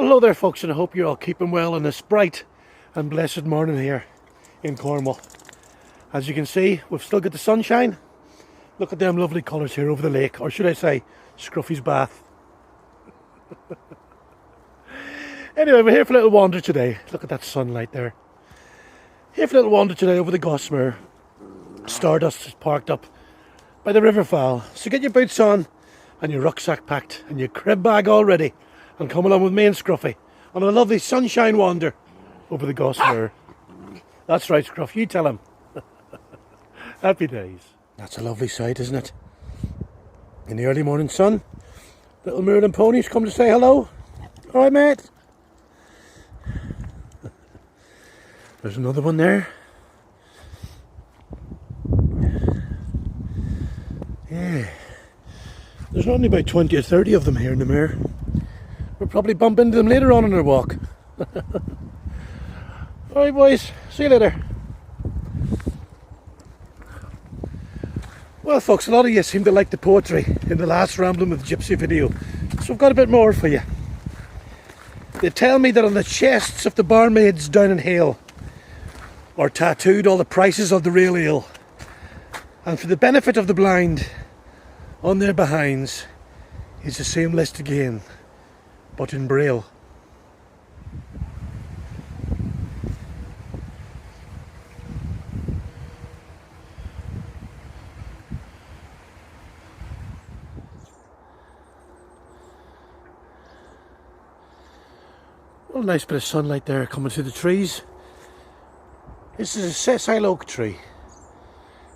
Hello there folks, and I hope you're all keeping well on this bright and blessed morning here in Cornwall. As you can see, we've still got the sunshine. Look at them lovely colours here over the lake, or should I say Scruffy's bath. Anyway, we're here for a little wander today. Look at that sunlight there. Here for a little wander today over the Goss Moor. Stardust is parked up by the river fowl. So get your boots on and your rucksack packed and your crib bag all ready, and come along with me and Scruffy on a lovely sunshine wander over the Goss Moor. That's right, Scruff, you tell him. Happy days. That's a lovely sight, isn't it? In the early morning sun, little moorland ponies come to say hello. All right, mate. There's another one there. Yeah. There's only about 20 or 30 of them here in the moor. We'll probably bump into them later on our walk. Alright boys, see you later. Well folks, a lot of you seem to like the poetry in the last Ramblin with Gypsy video, so I've got a bit more for you. They tell me that on the chests of the barmaids down in Hale are tattooed all the prices of the real ale, and for the benefit of the blind, on their behinds is the same list again, but in Braille. Well, a nice bit of sunlight there coming through the trees. This is a sessile oak tree,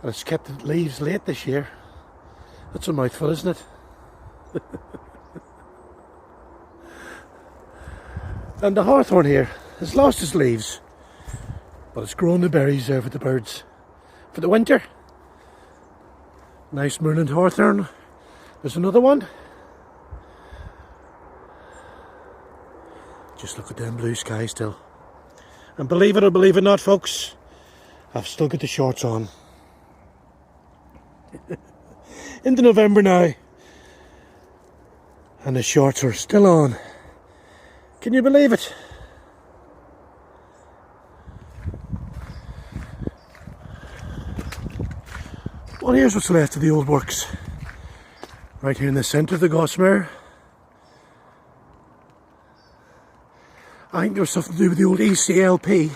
and it's kept its leaves late this year. That's a mouthful, isn't it? And the hawthorn here has lost its leaves, but it's grown the berries there for the birds for the winter. Nice moorland hawthorn. There's another one. Just look at them blue skies still. And believe it or believe it not, folks, I've still got the shorts on. Into November now, and the shorts are still on. Can you believe it? Well, here's what's left of the old works. Right here in the centre of the Goss Moor. I think there was something to do with the old ECLP,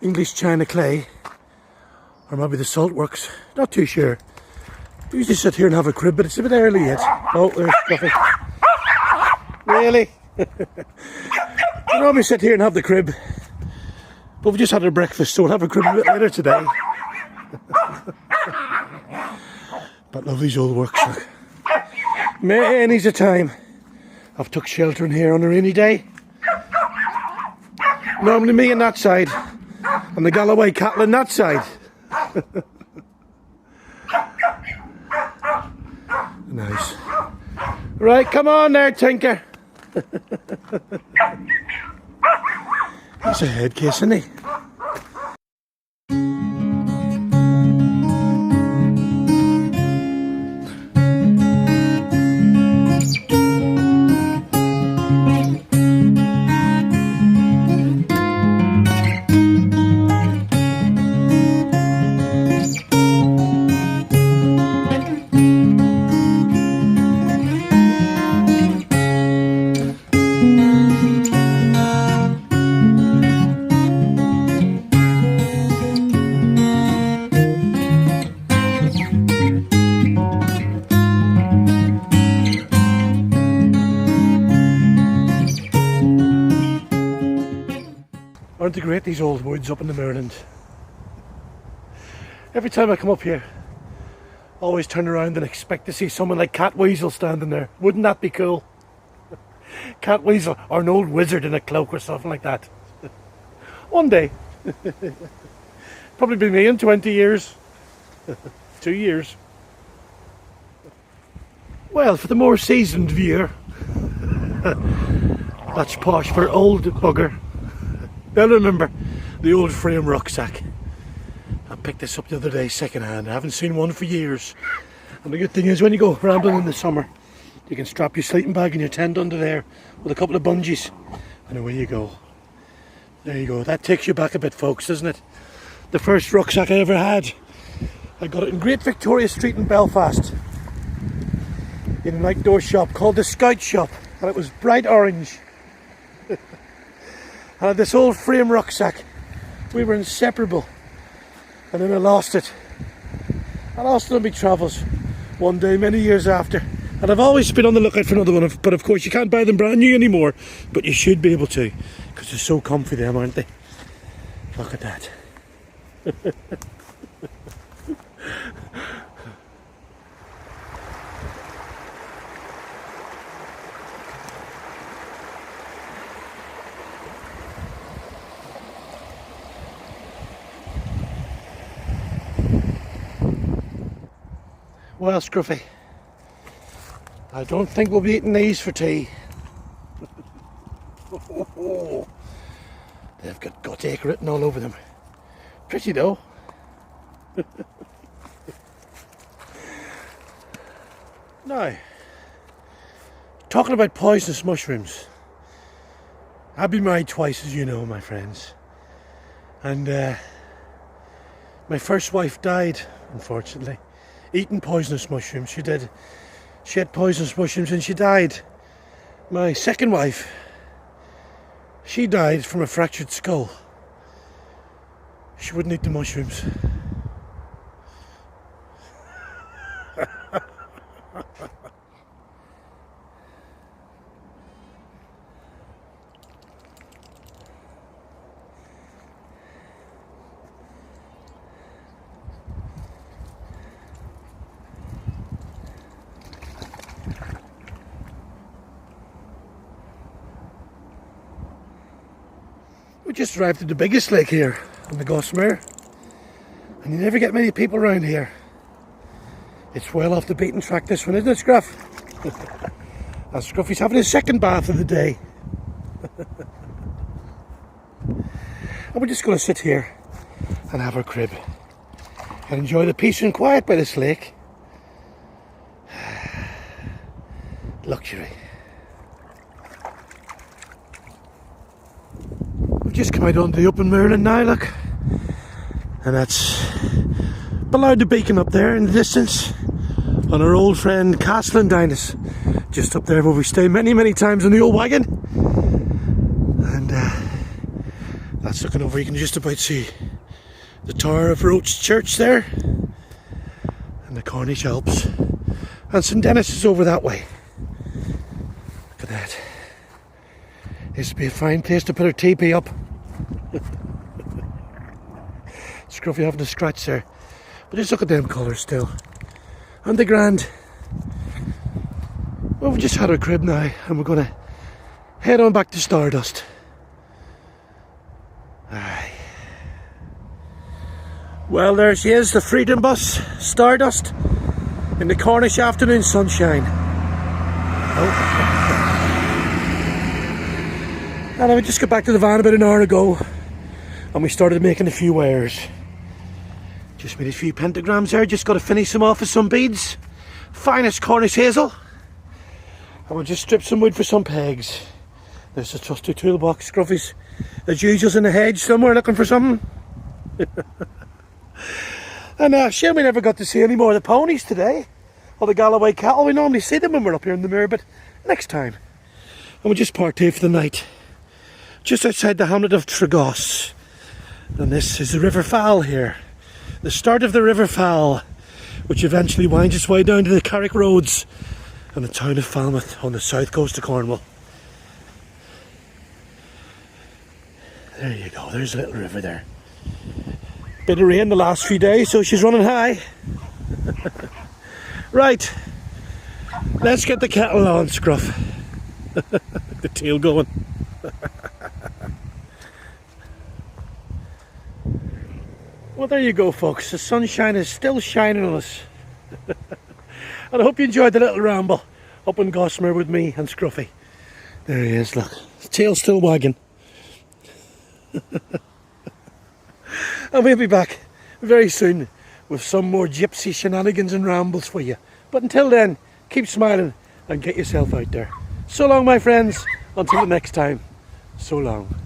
English China Clay, or maybe the salt works, not too sure. We usually sit here and have a crib, but it's a bit early yet. Oh, there's Scruffy. Really? We normally sit here and have the crib, but we just had our breakfast, so we'll have a crib a bit later today. But love these old works. Many's a time I've took shelter in here on a rainy day. Normally me on that side, and the Galloway cattle on that side. Nice. Right, come on there, Tinker. He's a head case, isn't he? Aren't they great, these old woods up in the moorland? Every time I come up here, I always turn around and expect to see someone like Cat Weasel standing there. Wouldn't that be cool? Cat Weasel, or an old wizard in a cloak or something like that. One day. Probably be me in 20 years. 2 years. Well, for the more seasoned viewer, that's posh for old bugger. They'll remember the old frame rucksack. I picked this up the other day second hand. I haven't seen one for years. And the good thing is when you go rambling in the summer, you can strap your sleeping bag and your tent under there with a couple of bungees. And away you go. There you go. That takes you back a bit, folks, doesn't it? The first rucksack I ever had. I got it in Great Victoria Street in Belfast. In an outdoor shop called the Scout Shop. And it was bright orange. I had this old frame rucksack. We were inseparable. And then I lost it. I lost it on my travels one day many years after. And I've always been on the lookout for another one. But of course you can't buy them brand new anymore. But you should be able to. Because they're so comfy them, aren't they? Look at that. Well, Scruffy, I don't think we'll be eating these for tea. They've got Gottacre written all over them. Pretty though. Now, talking about poisonous mushrooms, I've been married twice, as you know, my friends. And my first wife died, unfortunately, eating poisonous mushrooms. She did. She had poisonous mushrooms and she died. My second wife, she died from a fractured skull. She wouldn't eat the mushrooms. We just arrived at the biggest lake here on the Goss Moor, and you never get many people around here. It's well off the beaten track, this one, isn't it, Scruff? And Scruffy's having his second bath of the day. And we're just going to sit here and have our crib and enjoy the peace and quiet by this lake. Luxury. We've just come out onto the open moorland now, look. And that's below the beacon up there in the distance on our old friend Castle and Dynus. Just up there where we stay many times on the old wagon. And that's looking over, you can just about see the tower of Roach Church there. And the Cornish Alps. And St Denis is over that way. Look at that. This would be a fine place to put our teepee up. Scruffy having a scratch there. But just look at them colours still. And the grand. Well, we've just had our crib now and we're going to head on back to Stardust. Aye. Well, there she is, the Freedom Bus, Stardust, in the Cornish afternoon sunshine. Oh. And I just got back to the van about an hour ago and we started making a few wares. Just made a few pentagrams there, just got to finish them off with some beads. Finest Cornish hazel. And we'll just strip some wood for some pegs. There's a trusty toolbox, Scruffy's as usual's in the hedge somewhere looking for something. And shame we never got to see any more of the ponies today. Or the Galloway cattle, we normally see them when we're up here in the Moor, but next time. And we'll just part here for the night. Just outside the hamlet of Tregoss. And this is the River Fal here. The start of the River Fal, which eventually winds its way down to the Carrick Roads and the town of Falmouth on the south coast of Cornwall. There you go, there's a little river there. Bit of rain the last few days, so she's running high. Right, let's get the kettle on, Scruff. The tail going. Well, there you go, folks. The sunshine is still shining on us. And I hope you enjoyed the little ramble up in Goss Moor with me and Scruffy. There he is, look. His tail's still wagging. And we'll be back very soon with some more gypsy shenanigans and rambles for you. But until then, keep smiling and get yourself out there. So long, my friends. Until the next time. so long.